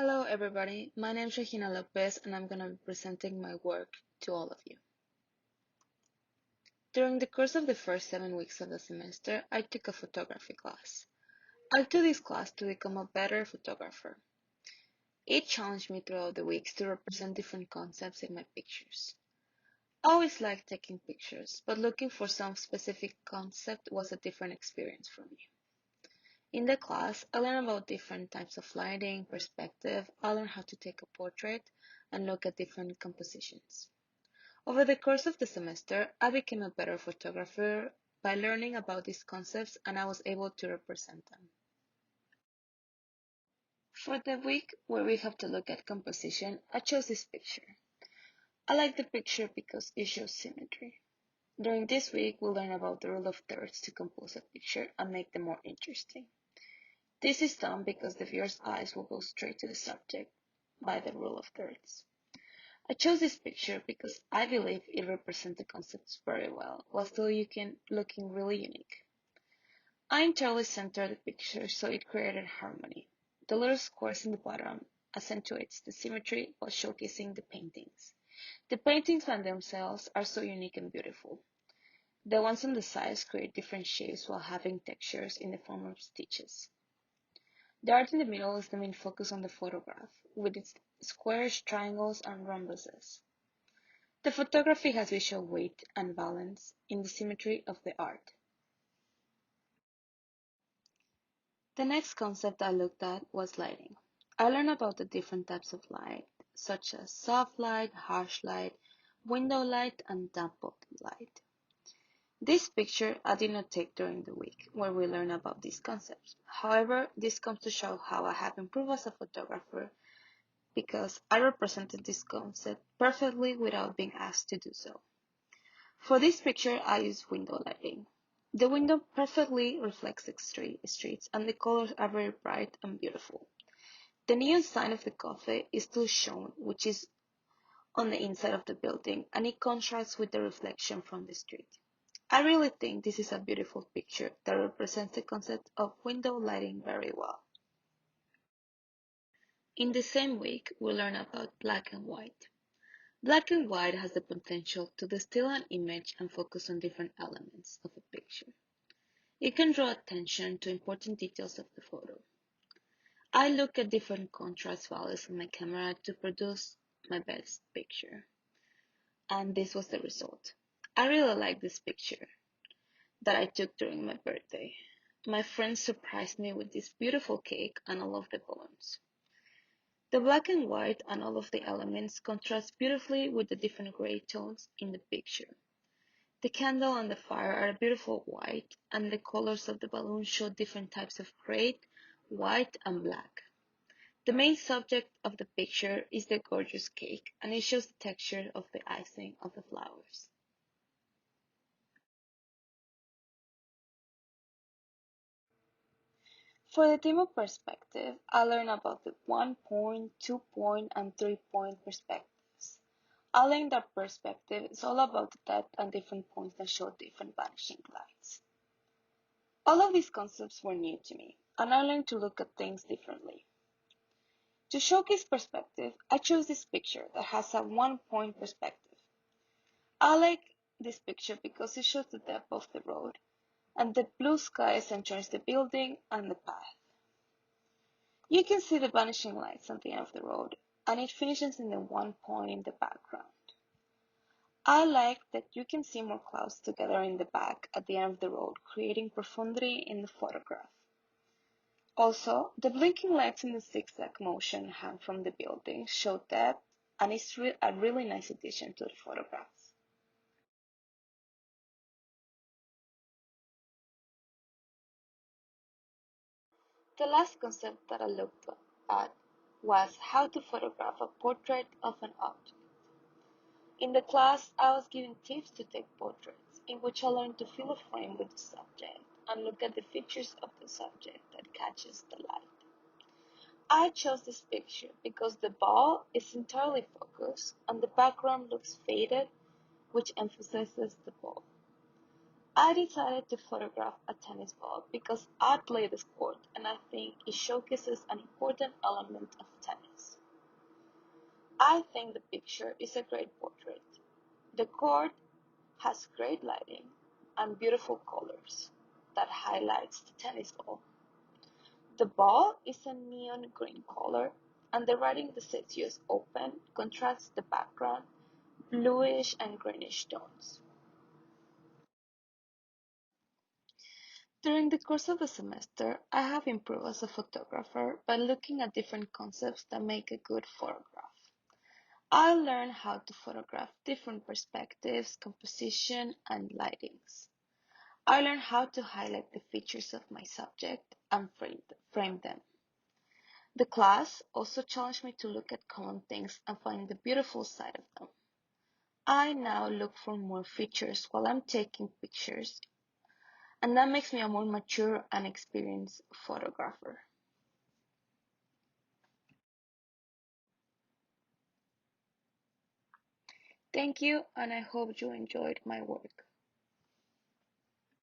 Hello everybody, my name is Regina Lopez and I'm going to be presenting my work to all of you. During the course of the first 7 weeks of the semester, I took a photography class. I took this class to become a better photographer. It challenged me throughout the weeks to represent different concepts in my pictures. I always liked taking pictures, but looking for some specific concept was a different experience for me. In the class, I learned about different types of lighting, perspective, I learned how to take a portrait, and look at different compositions. Over the course of the semester, I became a better photographer by learning about these concepts and I was able to represent them. For the week where we have to look at composition, I chose this picture. I like the picture because it shows symmetry. During this week, we'll learn about the rule of thirds to compose a picture and make them more interesting. This is done because the viewer's eyes will go straight to the subject by the rule of thirds. I chose this picture because I believe it represents the concepts very well, while still looking really unique. I entirely centered the picture so it created harmony. The little squares in the bottom accentuates the symmetry while showcasing the paintings. The paintings by themselves are so unique and beautiful. The ones on the sides create different shapes while having textures in the form of stitches. The art in the middle is the main focus on the photograph, with its squares, triangles, and rhombuses. The photography has visual weight and balance in the symmetry of the art. The next concept I looked at was lighting. I learned about the different types of light, such as soft light, harsh light, window light, and dampened light. This picture I did not take during the week where we learn about these concepts. However, this comes to show how I have improved as a photographer because I represented this concept perfectly without being asked to do so. For this picture, I used window lighting. The window perfectly reflects the streets and the colors are very bright and beautiful. The neon sign of the cafe is still shown, which is on the inside of the building, and it contrasts with the reflection from the street. I really think this is a beautiful picture that represents the concept of window lighting very well. In the same week, we learn about black and white. Black and white has the potential to distill an image and focus on different elements of a picture. It can draw attention to important details of the photo. I look at different contrast values on my camera to produce my best picture. And this was the result. I really like this picture that I took during my birthday. My friends surprised me with this beautiful cake and all of the balloons. The black and white and all of the elements contrast beautifully with the different gray tones in the picture. The candle and the fire are a beautiful white, and the colors of the balloons show different types of gray, white, and black. The main subject of the picture is the gorgeous cake, and it shows the texture of the icing of the flowers. For the theme of perspective, I learned about the 1-point, 2-point, and 3-point perspectives. I learned that perspective is all about the depth and different points that show different vanishing lights. All of these concepts were new to me, and I learned to look at things differently. To showcase perspective, I chose this picture that has a 1-point perspective. I like this picture because it shows the depth of the road, and the blue sky accentuates the building and the path. You can see the vanishing lights at the end of the road, and it finishes in the 1-point in the background. I like that you can see more clouds together in the back at the end of the road, creating profundity in the photograph. Also, the blinking lights in the zigzag motion hang from the building show depth, and it's a really nice addition to the photographs. The last concept that I looked at was how to photograph a portrait of an object. In the class, I was given tips to take portraits, in which I learned to fill a frame with the subject and look at the features of the subject that catches the light. I chose this picture because the ball is entirely focused and the background looks faded, which emphasizes the ball. I decided to photograph a tennis ball because I play the sport and I think it showcases an important element of tennis. I think the picture is a great portrait. The court has great lighting and beautiful colors that highlights the tennis ball. The ball is a neon green color, and the writing that says US Open contrasts the background bluish and greenish tones. During the course of the semester, I have improved as a photographer by looking at different concepts that make a good photograph. I learned how to photograph different perspectives, composition, and lightings. I learned how to highlight the features of my subject and frame them. The class also challenged me to look at common things and find the beautiful side of them. I now look for more features while I'm taking pictures, and that makes me a more mature and experienced photographer. Thank you, and I hope you enjoyed my work.